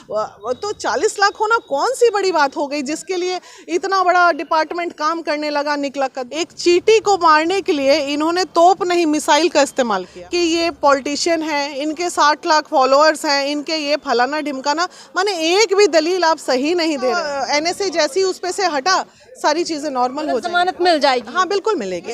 तो 40 लाख होना कौन सी बड़ी बात हो गई जिसके लिए इतना बड़ा डिपार्टमेंट काम करने लगा निकला कर। एक चींटी को मारने के लिए इन्होंने तोप नहीं मिसाइल का इस्तेमाल किया कि ये पॉलिटिशियन है, इनके 60 लाख फॉलोअर्स हैं, इनके ये फलाना ढिमकाना, माने एक भी दलील आप सही नहीं दे रहे। एनएसए जैसी उस पे से हटा, सारी चीजें नॉर्मल हो जाएंगी, जमानत मिल जाएगी। हाँ बिल्कुल मिलेगी।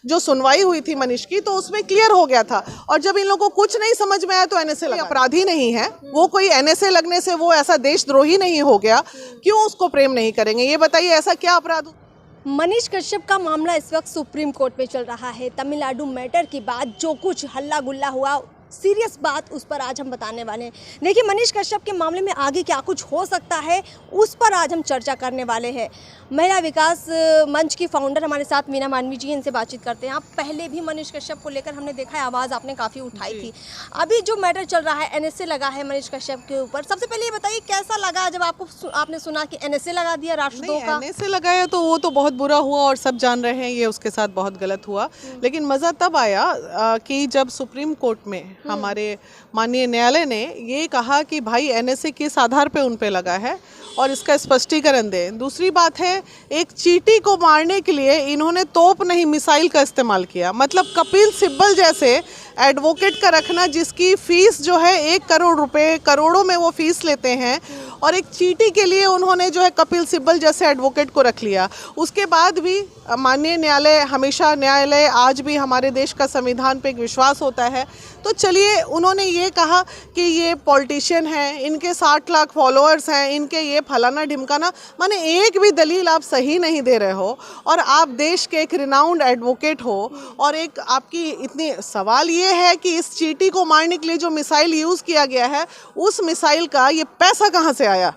जो सुनवाई हुई थी मनीष की तो उसमें क्लियर हो गया था, और जब इन लोगों को कुछ नहीं समझ में आया तो एनएसए लगा। अपराधी नहीं है वो, कोई एनएसए लगने से वो ऐसा देशद्रोही नहीं हो गया, क्यों उसको प्रेम नहीं करेंगे? ये बताइए ऐसा क्या अपराध? मनीष कश्यप का मामला इस वक्त सुप्रीम कोर्ट में चल रहा है। तमिलनाडु मैटर के बाद जो कुछ हल्ला गुल्ला हुआ, सीरियस बात, उस पर आज हम बताने वाले हैं। देखिए, मनीष कश्यप के मामले में आगे क्या कुछ हो सकता है उस पर आज हम चर्चा करने वाले हैं। महिला विकास मंच की फाउंडर हमारे साथ मीना मानवी जी, इनसे बातचीत करते हैं। आप पहले भी मनीष कश्यप को लेकर हमने देखा है, आवाज़ आपने काफ़ी उठाई थी। अभी जो मैटर चल रहा है, एनएसए लगा है मनीष कश्यप के ऊपर, सबसे पहले ये बताइए कैसा लगा जब आपने सुना कि एनएसए लगा दिया राष्ट्रद्रोह का? एनएसए लगाया तो वो तो बहुत बुरा हुआ और सब जान रहे हैं ये उसके साथ बहुत गलत हुआ, लेकिन मज़ा तब आया कि जब सुप्रीम कोर्ट में हमारे माननीय न्यायालय ने ये कहा कि भाई एनएसए किस आधार पे उन पे लगा है और इसका स्पष्टीकरण दें। दूसरी बात है, एक चींटी को मारने के लिए इन्होंने तोप नहीं मिसाइल का इस्तेमाल किया। मतलब कपिल सिब्बल जैसे एडवोकेट का रखना जिसकी फीस जो है 1 करोड़ रुपए, करोड़ों में वो फीस लेते हैं, और एक चींटी के लिए उन्होंने जो है कपिल सिब्बल जैसे एडवोकेट को रख लिया। उसके बाद भी माननीय न्यायालय, हमेशा न्यायालय, आज भी हमारे देश का संविधान पे एक विश्वास होता है, तो चलिए उन्होंने ये कहा कि ये पॉलिटिशियन है, इनके 60 लाख फॉलोअर्स हैं, इनके ये फलाना ढिमकाना, माने एक भी दलील आप सही नहीं दे रहे हो, और आप देश के एक रिनाउंड एडवोकेट हो, और एक आपकी इतनी सवाल ये है कि इस चींटी को मारने के लिए जो मिसाइल यूज़ किया गया है, उस मिसाइल का ये पैसा कहाँ से आया?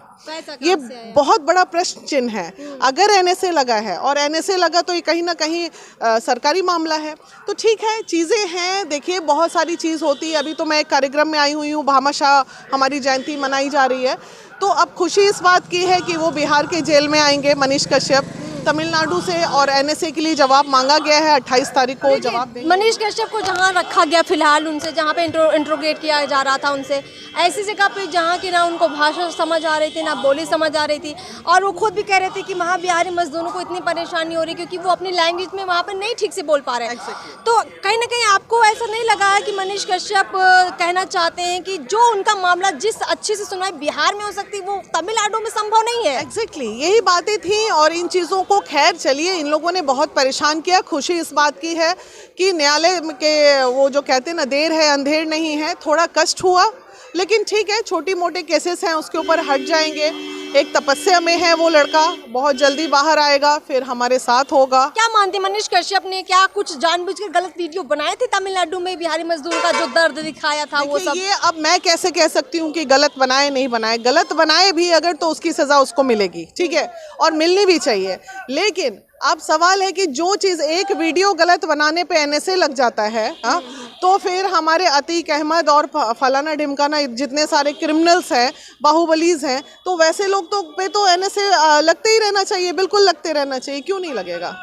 ये बहुत बड़ा प्रश्न चिन्ह है। अगर एनएसए लगा है और एनएसए लगा तो ये कहीं ना कहीं सरकारी मामला है, तो ठीक है, चीज़ें हैं। देखिए, बहुत सारी चीज़ होती है। अभी तो मैं एक कार्यक्रम में आई हुई हूँ, भामाशाह हमारी जयंती मनाई जा रही है, तो अब खुशी इस बात की है कि वो बिहार के जेल में आएंगे मनीष कश्यप। तमिलनाडु से और एनएसए के लिए जवाब मांगा गया है, 28 तारीख को जवाब देंगे। मनीष कश्यप को जहां रखा गया फिलहाल, उनसे जहां पे इंट्रोगेट किया जा रहा था, उनसे ऐसी जगह पे जहां की ना उनको भाषा समझ आ रही थी ना बोली समझ आ रही थी, और वो खुद भी कह रहे थे कि वहाँ बिहारी मजदूरों को इतनी परेशानी हो रही क्योंकि वो अपनी लैंग्वेज में वहाँ पर नहीं ठीक से बोल पा रहे हैं। तो कहीं ना कहीं आपको ऐसा नहीं लगा कि मनीष कश्यप कहना चाहते हैं कि जो उनका मामला जिस अच्छी से सुनाई बिहार में हो सकती वो तमिलनाडु में संभव नहीं है? एग्जैक्टली यही बातें थी, और इन चीज़ों को खैर चलिए, इन लोगों ने बहुत परेशान किया। खुशी इस बात की है कि न्यायालय के वो जो कहते हैं ना, देर है अंधेर नहीं है, थोड़ा कष्ट हुआ, लेकिन ठीक है, छोटी मोटे केसेस हैं उसके ऊपर हट जाएंगे। एक तपस्या में है वो लड़का, बहुत जल्दी बाहर आएगा, फिर हमारे साथ होगा। क्या मानते मनीष कश्यप ने क्या कुछ जानबूझकर गलत वीडियो बनाए थे तमिलनाडु में बिहारी मजदूर का जो दर्द दिखाया था वो सब? ये अब मैं कैसे कह सकती हूँ कि गलत बनाए नहीं बनाए? गलत बनाए भी अगर तो उसकी सजा उसको मिलेगी, ठीक है, और मिलनी भी चाहिए। लेकिन अब सवाल है कि जो चीज़, एक वीडियो गलत बनाने पे एनएसए लग जाता है, हाँ, तो फिर हमारे अतीक अहमद और फलाना ढिमकाना जितने सारे क्रिमिनल्स हैं, बाहुबलीज हैं, तो वैसे लोग तो पे तो एनएसए लगते ही रहना चाहिए, बिल्कुल लगते रहना चाहिए, क्यों नहीं लगेगा?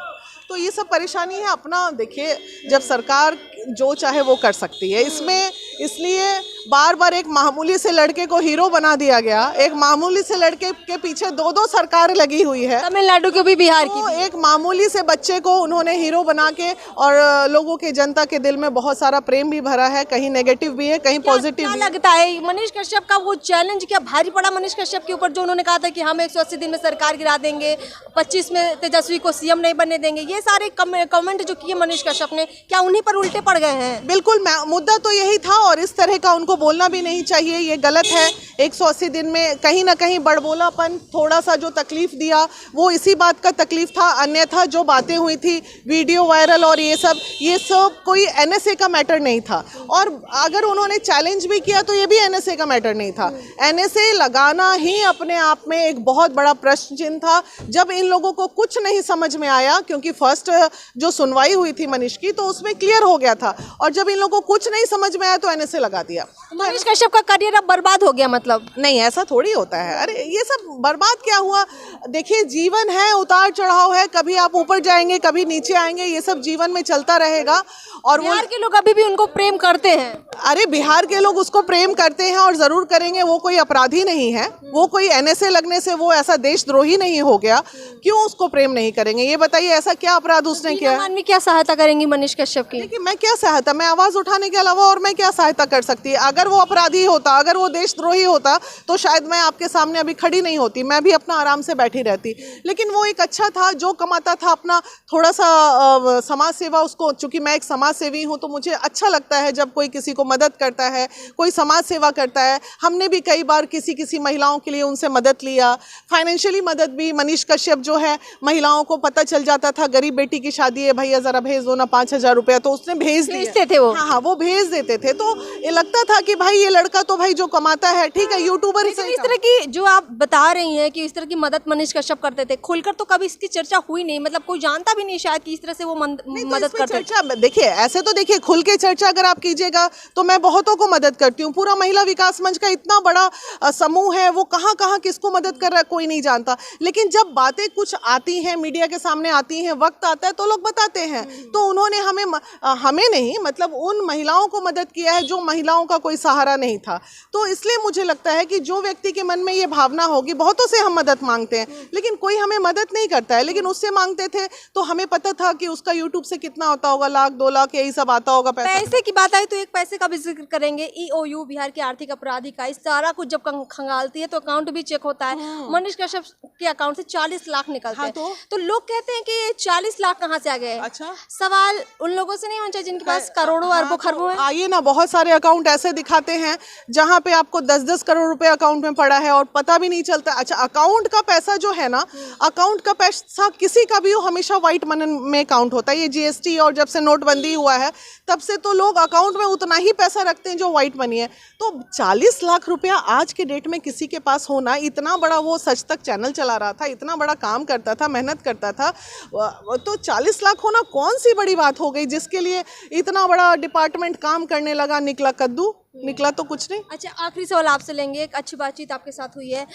तो ये सब परेशानी है अपना। देखिए, जब सरकार जो चाहे वो कर सकती है इसमें, इसलिए बार बार एक मामूली से लड़के को हीरो बना दिया गया। एक मामूली से लड़के के पीछे 2-2 सरकार लगी हुई है, तमिलनाडु की भी बिहार की। तो एक मामूली से बच्चे को उन्होंने हीरो बना के, और लोगों के, जनता के दिल में बहुत सारा प्रेम भी भरा है, कहीं नेगेटिव भी है, कहीं पॉजिटिव भी। क्या लगता है मनीष कश्यप का वो चैलेंज क्या भारी पड़ा मनीष कश्यप के ऊपर, जो उन्होंने कहा था कि हम 180 दिन में सरकार गिरा देंगे, 25 में तेजस्वी को सीएम नहीं बनने देंगे? ये सारे कमेंट जो किए मनीष कश्यप ने, क्या उन्हीं पर उल्टे पड़ गए हैं? बिल्कुल, मुद्दा तो यही था, और इस तरह का उनको बोलना भी नहीं चाहिए, ये गलत है। 180 दिन में कहीं ना कहीं बड़बोलापन, थोड़ा सा जो तकलीफ दिया वो इसी बात का तकलीफ था, अन्यथा जो बातें हुई थी, वीडियो वायरल और ये सब कोई एनएसए का मैटर नहीं था। और अगर उन्होंने चैलेंज भी किया तो ये भी एनएसए का मैटर नहीं था। एनएसए लगाना ही अपने आप में एक बहुत बड़ा प्रश्न चिन्ह था, जब इन लोगों को कुछ नहीं समझ में आया, क्योंकि फर्स्ट जो सुनवाई हुई थी मनीष की तो उसमें क्लियर हो गया था, और जब इन लोगों को कुछ नहीं समझ में आया तो एनएसए लगा दिया। मनीष कश्यप का करियर अब बर्बाद हो गया मतलब? नहीं, ऐसा थोड़ी होता है। अरे ये सब बर्बाद क्या हुआ? देखिए, जीवन है, उतार चढ़ाव है, कभी आप ऊपर जाएंगे, कभी नीचे आएंगे, ये सब जीवन में चलता रहेगा। और वो बिहार के लोग अभी भी उनको प्रेम करते हैं। अरे बिहार के लोग उसको प्रेम करते हैं और जरूर करेंगे, वो कोई अपराधी नहीं है, वो कोई एनएसए लगने से वो ऐसा देशद्रोही नहीं हो गया, क्यों उसको प्रेम नहीं करेंगे? ये बताइए, ऐसा क्या अपराध उसने किया है? मानवी क्या सहायता करेंगी मनीष कश्यप की? देखिए, मैं क्या सहायता, मैं आवाज उठाने के अलावा और मैं क्या सहायता कर सकती है? अगर वो अपराधी होता, अगर वो देशद्रोही होता, तो शायद मैं आपके सामने अभी खड़ी नहीं होती, मैं भी अपना आराम से बैठी रहती। लेकिन वो एक अच्छा था, जो कमाता था अपना थोड़ा सा समाज सेवा, उसको, चूंकि मैं एक समाज सेवी हूँ, तो मुझे अच्छा लगता है जब कोई किसी को मदद करता है, कोई समाज सेवा करता है। हमने भी कई बार किसी महिलाओं के लिए उनसे मदद लिया, फाइनेंशियली मदद भी। मनीष कश्यप जो है, महिलाओं को पता चल जाता था गरीब बेटी की शादी है, भैया जरा भेज दो ना 5,000 रुपया, तो उसने भेजते थे वो। हाँ, वो भेज देते थे। तो ये लगता था कि भाई ये लड़का तो भाई जो कमाता है, ठीक है, यूट्यूबर ही सही। इस तरह की जो आप बता रही हैं कि इस तरह की मदद मनीष कश्यप करते थे, खुलकर तो कभी इसकी चर्चा हुई नहीं, मतलब कोई जानता भी नहीं शायद कि इस तरह से वो मदद करते थे। देखिए, ऐसे तो देखिए, खुल के चर्चा अगर आप कीजिएगा तो मैं बहुतों को मदद करती हूँ। पूरा महिला विकास मंच का इतना बड़ा समूह है, वो कहाँ कहाँ किसको मदद कर रहा है कोई नहीं जानता। लेकिन जब बातें कुछ आती हैं, मीडिया के सामने आती हैं, वक्त आता है तो लोग बताते हैं। तो उन्होंने हमें नहीं, मतलब उन महिलाओं को मदद किया है जो महिलाओं का कोई सहारा नहीं था। तो इसलिए मुझे लगता है कि जो व्यक्ति के मन में ये भावना होगी, बहुतों से हम मदद मांगते हैं लेकिन कोई हमें मदद नहीं करता है, लेकिन उससे मांगते थे तो हमें पता था कि उसका यूट्यूब से कितना होता होगा, लाख 2 लाख यही सब आता होगा पैसा। पैसे की बात आई तो एक पैसे का भी जिक्र करेंगे। ईओयू, बिहार के आर्थिक अपराध इकाई, सारा कुछ जब खंगालती है तो अकाउंट भी चेक होता है। मनीष कश्यप के अकाउंट से 40 लाख निकलते हैं। तो लोग कहते हैं कि ये 40 लाख कहाँ से आ गए? अच्छा, सवाल उन लोगों से नहीं होना चाहिए जिनके पास करोड़ों अरबों खरबों है? आइए ना, बहुत सारे अकाउंट ऐसे दिखाते हैं जहाँ पे आपको 10-10 करोड़ रुपए अकाउंट में पड़ा है और पता भी नहीं चलता। अच्छा, अकाउंट का पैसा जो है ना, अकाउंट का पैसा किसी का भी हो, हमेशा व्हाइट मनी में काउंट होता है। ये जीएसटी और जब से नोटबंदी हुआ है तब से तो लोग अकाउंट में उतना ही पैसा रखते हैं जो व्हाइट मनी है। तो 40 लाख रुपया आज के डेट में किसी के पास होना, इतना बड़ा, वो सच तक चैनल चला रहा था, इतना बड़ा काम करता था, मेहनत करता था, तो 40 लाख होना कौन सी बड़ी बात हो गई जिसके लिए इतना बड़ा डिपार्टमेंट काम करने लगा? निकला कद्दू, निकला तो कुछ नहीं। अच्छा, आखिरी सवाल आपसे लेंगे। एक अच्छी बातचीत आपके साथ हुई है,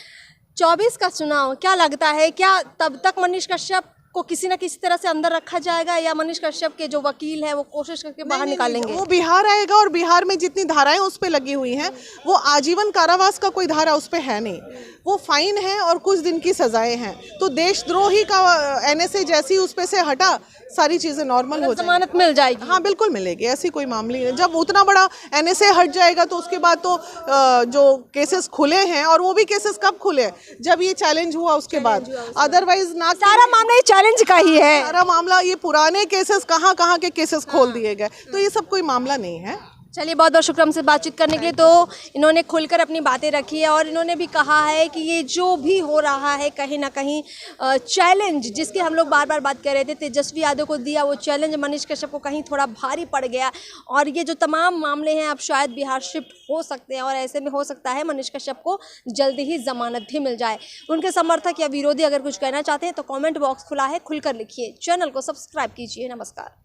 24 का चुनाव, क्या लगता है, क्या तब तक मनीष कश्यप को किसी न किसी तरह से अंदर रखा जाएगा या मनीष कश्यप के जो वकील हैं वो कोशिश करके बाहर निकालेंगे? वो बिहार आएगा और बिहार में जितनी धाराएं उस पे लगी हुई हैं, वो आजीवन कारावास का कोई धारा उस पे है नहीं, वो फाइन है और कुछ दिन की सजाएं हैं। तो देशद्रोही का एनएसए जैसी उस पे से हटा, सारी चीजें नॉर्मल हो जाएगी, जमानत मिल जाएगी। हाँ बिल्कुल मिलेगी, ऐसी कोई मामले नहीं। जब उतना बड़ा एनएसए हट जाएगा तो उसके बाद तो जो केसेस खुले हैं, और वो भी केसेस कब खुले? जब ये चैलेंज हुआ उसके बाद, अदरवाइज ना। सारा मामला ये चैलेंज का ही है, सारा मामला, ये पुराने केसेस कहाँ कहाँ के केसेस खोल दिए गए, तो ये सब कोई मामला नहीं है। चलिए, बहुत बहुत शुक्रिया हमसे बातचीत करने के लिए। तो इन्होंने खुलकर अपनी बातें रखी है और इन्होंने भी कहा है कि ये जो भी हो रहा है कहीं ना कहीं चैलेंज, जिसकी हम लोग बार बार बात कर रहे थे, तेजस्वी यादव को दिया वो चैलेंज मनीष कश्यप को कहीं थोड़ा भारी पड़ गया, और ये जो तमाम मामले हैं अब शायद बिहार शिफ्ट हो सकते हैं, और ऐसे में हो सकता है मनीष कश्यप को जल्दी ही जमानत भी मिल जाए। उनके समर्थक या विरोधी अगर कुछ कहना चाहते हैं तो कॉमेंट बॉक्स खुला है, खुलकर लिखिए। चैनल को सब्सक्राइब कीजिए। नमस्कार।